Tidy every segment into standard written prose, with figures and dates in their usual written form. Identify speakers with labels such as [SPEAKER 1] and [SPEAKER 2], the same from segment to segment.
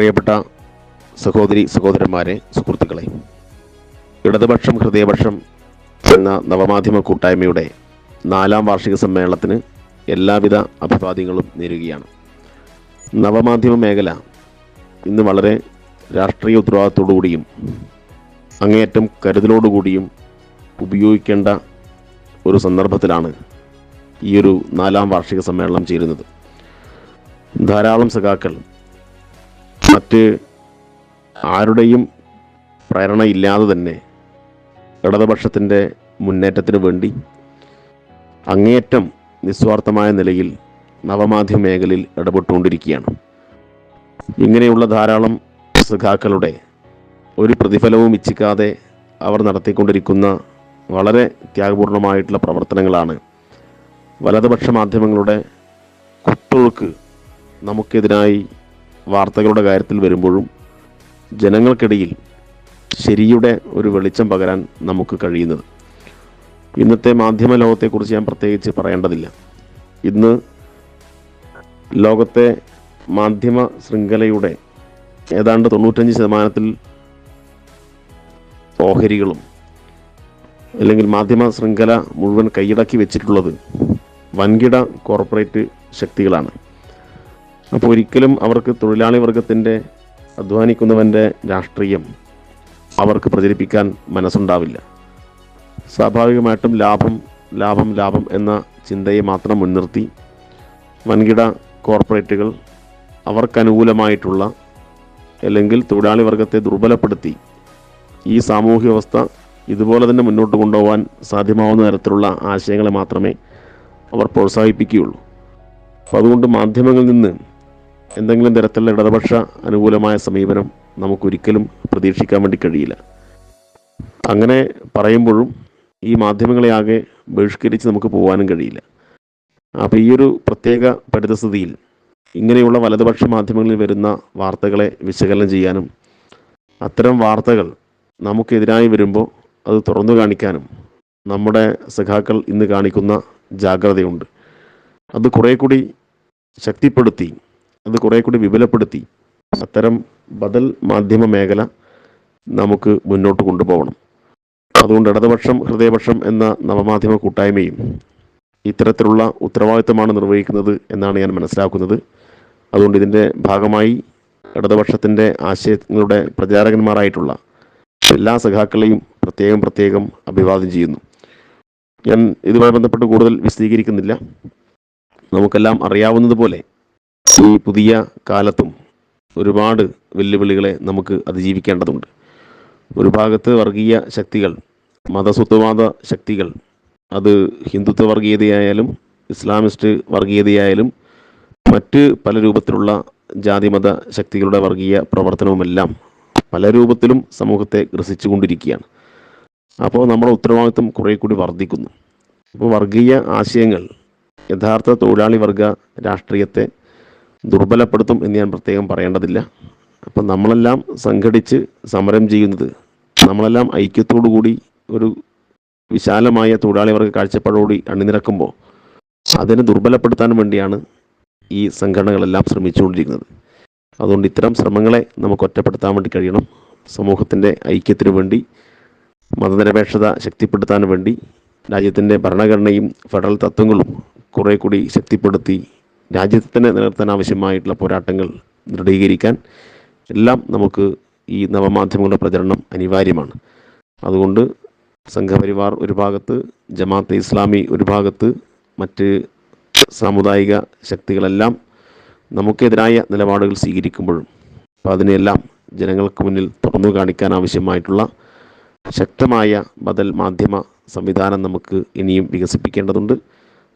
[SPEAKER 1] പ്രിയപ്പെട്ട സഹോദരി സഹോദരന്മാരെ, സുഹൃത്തുക്കളെ, ഇടതുപക്ഷം ഹൃദയപക്ഷം എന്ന നവമാധ്യമ കൂട്ടായ്മയുടെ 4ാം വാർഷിക സമ്മേളനത്തിന് എല്ലാവിധ അഭിവാദ്യങ്ങളും നേരുകയാണ്. നവമാധ്യമ മേഖല ഇന്ന് വളരെ രാഷ്ട്രീയ ഉത്തരവാദിത്തോടുകൂടിയും അങ്ങേയറ്റം കരുതലോടുകൂടിയും ഉപയോഗിക്കേണ്ട ഒരു സന്ദർഭത്തിലാണ് ഈയൊരു 4ാം വാർഷിക സമ്മേളനം ചേരുന്നത്. ധാരാളം സഖാക്കൾ മറ്റ് ആരുടെയും പ്രേരണയില്ലാതെ തന്നെ ഇടതുപക്ഷത്തിൻ്റെ മുന്നേറ്റത്തിന് വേണ്ടി അങ്ങേയറ്റം നിസ്വാർത്ഥമായ നിലയിൽ നവമാധ്യമ മേഖലയിൽ ഇടപെട്ടുകൊണ്ടിരിക്കുകയാണ്. ഇങ്ങനെയുള്ള ധാരാളം സഖാക്കളുടെ ഒരു പ്രതിഫലവും ഇച്ഛിക്കാതെ അവർ നടത്തിക്കൊണ്ടിരിക്കുന്ന വളരെ ത്യാഗപൂർണമായിട്ടുള്ള പ്രവർത്തനങ്ങളാണ് വലതുപക്ഷ മാധ്യമങ്ങളുടെ കുത്തൊഴുക്ക് നമുക്കെതിരായി വാർത്തകളുടെ കാര്യത്തിൽ വരുമ്പോഴും ജനങ്ങൾക്കിടയിൽ ശരിയുടെ ഒരു വെളിച്ചം പകരാൻ നമുക്ക് കഴിയുന്നത്. ഇന്നത്തെ മാധ്യമ ലോകത്തെക്കുറിച്ച് ഞാൻ പ്രത്യേകിച്ച് പറയേണ്ടതില്ല. ഇന്ന് ലോകത്തെ മാധ്യമ ശൃംഖലയുടെ ഏതാണ്ട് 95% ഓഹരികളും അല്ലെങ്കിൽ മാധ്യമ ശൃംഖല മുഴുവൻ കൈയടക്കി വെച്ചിട്ടുള്ളത് വൻകിട കോർപ്പറേറ്റ് ശക്തികളാണ്. അപ്പോൾ ഒരിക്കലും അവർക്ക് തൊഴിലാളി വർഗത്തിൻ്റെ അധ്വാനിക്കുന്നവൻ്റെ രാഷ്ട്രീയം അവർക്ക് പ്രചരിപ്പിക്കാൻ മനസ്സുണ്ടാവില്ല. സ്വാഭാവികമായിട്ടും ലാഭം ലാഭം ലാഭം എന്ന ചിന്തയെ മാത്രം മുൻനിർത്തി വൻകിട കോർപ്പറേറ്റുകൾ അവർക്കനുകൂലമായിട്ടുള്ള അല്ലെങ്കിൽ തൊഴിലാളി വർഗത്തെ ദുർബലപ്പെടുത്തി ഈ സാമൂഹ്യ വ്യവസ്ഥ ഇതുപോലെ തന്നെ മുന്നോട്ട് കൊണ്ടുപോകാൻ സാധ്യമാവുന്ന തരത്തിലുള്ള ആശയങ്ങളെ മാത്രമേ അവർ പ്രോത്സാഹിപ്പിക്കുകയുള്ളൂ. അപ്പോൾ അതുകൊണ്ട് മാധ്യമങ്ങളിൽ നിന്ന് എന്തെങ്കിലും തരത്തിലുള്ള ഇടതുപക്ഷ അനുകൂലമായ സമീപനം നമുക്കൊരിക്കലും പ്രതീക്ഷിക്കാൻ വേണ്ടി കഴിയില്ല. അങ്ങനെ പറയുമ്പോഴും ഈ മാധ്യമങ്ങളെ ആകെ ബഹിഷ്കരിച്ച് നമുക്ക് പോകാനും കഴിയില്ല. അപ്പോൾ ഈ ഒരു പ്രത്യേക പരിതസ്ഥിതിയിൽ ഇങ്ങനെയുള്ള വലതുപക്ഷ മാധ്യമങ്ങളിൽ വരുന്ന വാർത്തകളെ വിശകലനം ചെയ്യാനും അത്തരം വാർത്തകൾ നമുക്കെതിരായി വരുമ്പോൾ അത് തുറന്നു കാണിക്കാനും നമ്മുടെ സഖാക്കൾ ഇന്ന് കാണിക്കുന്ന ജാഗ്രതയുണ്ട്. അത് കുറേ കൂടി ശക്തിപ്പെടുത്തി, അത് കുറേ കൂടി വിപുലപ്പെടുത്തി അത്തരം ബദൽ മാധ്യമ മേഖല നമുക്ക് മുന്നോട്ട് കൊണ്ടുപോകണം. അതുകൊണ്ട് ഇടതുപക്ഷം ഹൃദയപക്ഷം എന്ന നവമാധ്യമ കൂട്ടായ്മയും ഇത്തരത്തിലുള്ള ഉത്തരവാദിത്തമാണ് നിർവഹിക്കുന്നത് എന്നാണ് ഞാൻ മനസ്സിലാക്കുന്നത്. അതുകൊണ്ട് ഇതിൻ്റെ ഭാഗമായി ഇടതുപക്ഷത്തിൻ്റെ ആശയങ്ങളുടെ പ്രചാരകന്മാരായിട്ടുള്ള എല്ലാ സഖാക്കളെയും പ്രത്യേകം അഭിവാദ്യം ചെയ്യുന്നു. ഞാൻ ഇതുമായി ബന്ധപ്പെട്ട് കൂടുതൽ വിശദീകരിക്കുന്നില്ല. നമുക്കെല്ലാം അറിയാവുന്നതുപോലെ ഈ പുതിയ കാലത്തും ഒരുപാട് വെല്ലുവിളികളെ നമുക്ക് അതിജീവിക്കേണ്ടതുണ്ട്. ഒരു ഭാഗത്ത് വർഗീയ ശക്തികൾ, മതസ്വത്വവാദ ശക്തികൾ, അത് ഹിന്ദുത്വ വർഗീയതയായാലും ഇസ്ലാമിസ്റ്റ് വർഗീയതയായാലും മറ്റ് പല രൂപത്തിലുള്ള ജാതിമത ശക്തികളുടെ വർഗീയ പ്രവർത്തനവുമെല്ലാം പല രൂപത്തിലും സമൂഹത്തെ ഗ്രസിച്ചുകൊണ്ടിരിക്കുകയാണ്. അപ്പോൾ നമ്മുടെ ഉത്തരവാദിത്വം കുറേ കൂടി വർദ്ധിക്കുന്നു. അപ്പോൾ വർഗീയ ആശയങ്ങൾ യഥാർത്ഥ തൊഴിലാളി വർഗ രാഷ്ട്രീയത്തെ ദുർബലപ്പെടുത്തും എന്ന് ഞാൻ പ്രത്യേകം പറയേണ്ടതില്ല. അപ്പം നമ്മളെല്ലാം സംഘടിച്ച് സമരം ചെയ്യുന്നത്, നമ്മളെല്ലാം ഐക്യത്തോടു കൂടി ഒരു വിശാലമായ തൊഴിലാളി വർഗ കാഴ്ചപ്പാടോടി അണിനിരക്കുമ്പോൾ അതിനെ ദുർബലപ്പെടുത്താൻ വേണ്ടിയാണ് ഈ സംഘടനകളെല്ലാം ശ്രമിച്ചുകൊണ്ടിരിക്കുന്നത്. അതുകൊണ്ട് ഇത്തരം ശ്രമങ്ങളെ നമുക്ക് ഒറ്റപ്പെടുത്താൻ വേണ്ടി കഴിയണം. സമൂഹത്തിൻ്റെ ഐക്യത്തിനു വേണ്ടി, മതനിരപേക്ഷത ശക്തിപ്പെടുത്താൻ വേണ്ടി രാജ്യത്തിൻ്റെ ഭരണഘടനയും ഫെഡറൽ തത്വങ്ങളും കുറേ കൂടി ശക്തിപ്പെടുത്തി രാജ്യത്തിന് നിലനിർത്താൻ ആവശ്യമായിട്ടുള്ള പോരാട്ടങ്ങൾ ദൃഢീകരിക്കാൻ എല്ലാം നമുക്ക് ഈ നവമാധ്യമങ്ങളുടെ പ്രചരണം അനിവാര്യമാണ്. അതുകൊണ്ട് സംഘപരിവാർ ഒരു ഭാഗത്ത്, ജമാഅത്തെ ഇസ്ലാമി ഒരു ഭാഗത്ത്, മറ്റ് സാമുദായിക ശക്തികളെല്ലാം നമുക്കെതിരായ നിലപാടുകൾ സ്വീകരിക്കുമ്പോഴും അപ്പോൾ അതിനെല്ലാം ജനങ്ങൾക്ക് മുന്നിൽ തുറന്നു കാണിക്കാൻ ആവശ്യമായിട്ടുള്ള ശക്തമായ ബദൽ മാധ്യമ സംവിധാനം നമുക്ക് ഇനിയും വികസിപ്പിക്കേണ്ടതുണ്ട്.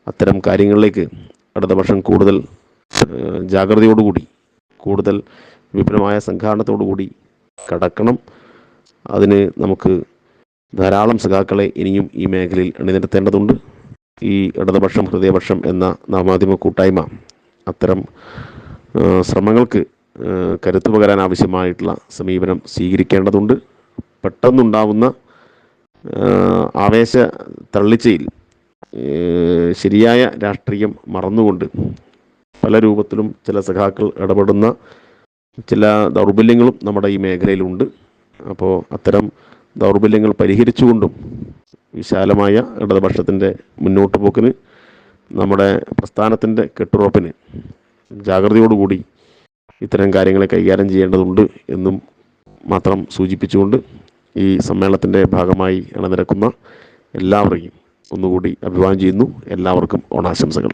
[SPEAKER 1] അത്തരം കാര്യങ്ങളിലേക്ക് ഇടതുപക്ഷം കൂടുതൽ ജാഗ്രതയോടുകൂടി, കൂടുതൽ വിപുലമായ സംഘാടനത്തോടുകൂടി കടക്കണം. അതിന് നമുക്ക് ധാരാളം സഖാക്കളെ ഇനിയും ഈ മേഖലയിൽ അണിനിരത്തേണ്ടതുണ്ട്. ഈ ഇടതുപക്ഷം ഹൃദയപക്ഷം എന്ന നവമാധ്യമ കൂട്ടായ്മ അത്തരം ശ്രമങ്ങൾക്ക് കരുത്തു പകരാൻ ആവശ്യമായിട്ടുള്ള സമീപനം സ്വീകരിക്കേണ്ടതുണ്ട്. പെട്ടെന്നുണ്ടാവുന്ന ആവേശ തള്ളിച്ചയിൽ ശരിയായ രാഷ്ട്രീയം മറന്നുകൊണ്ട് പല രൂപത്തിലും ചില സഖാക്കൾ ഇടപെടുന്ന ചില ദൗർബല്യങ്ങളും നമ്മുടെ ഈ മേഖലയിലുണ്ട്. അപ്പോൾ അത്തരം ദൗർബല്യങ്ങൾ പരിഹരിച്ചുകൊണ്ടും വിശാലമായ ഇടതുപക്ഷത്തിൻ്റെ മുന്നോട്ട് പോക്കിന്, നമ്മുടെ പ്രസ്ഥാനത്തിൻ്റെ കെട്ടുറപ്പിന് ജാഗ്രതയോടുകൂടി ഇത്തരം കാര്യങ്ങളെ കൈകാര്യം ചെയ്യേണ്ടതുണ്ട് എന്നും മാത്രം സൂചിപ്പിച്ചുകൊണ്ട് ഈ സമ്മേളനത്തിൻ്റെ ഭാഗമായി അണിനിരക്കുന്ന എല്ലാവരെയും ഒന്നുകൂടി അഭിവാദ്യം ചെയ്യുന്നു. എല്ലാവർക്കും ഓണാശംസകൾ.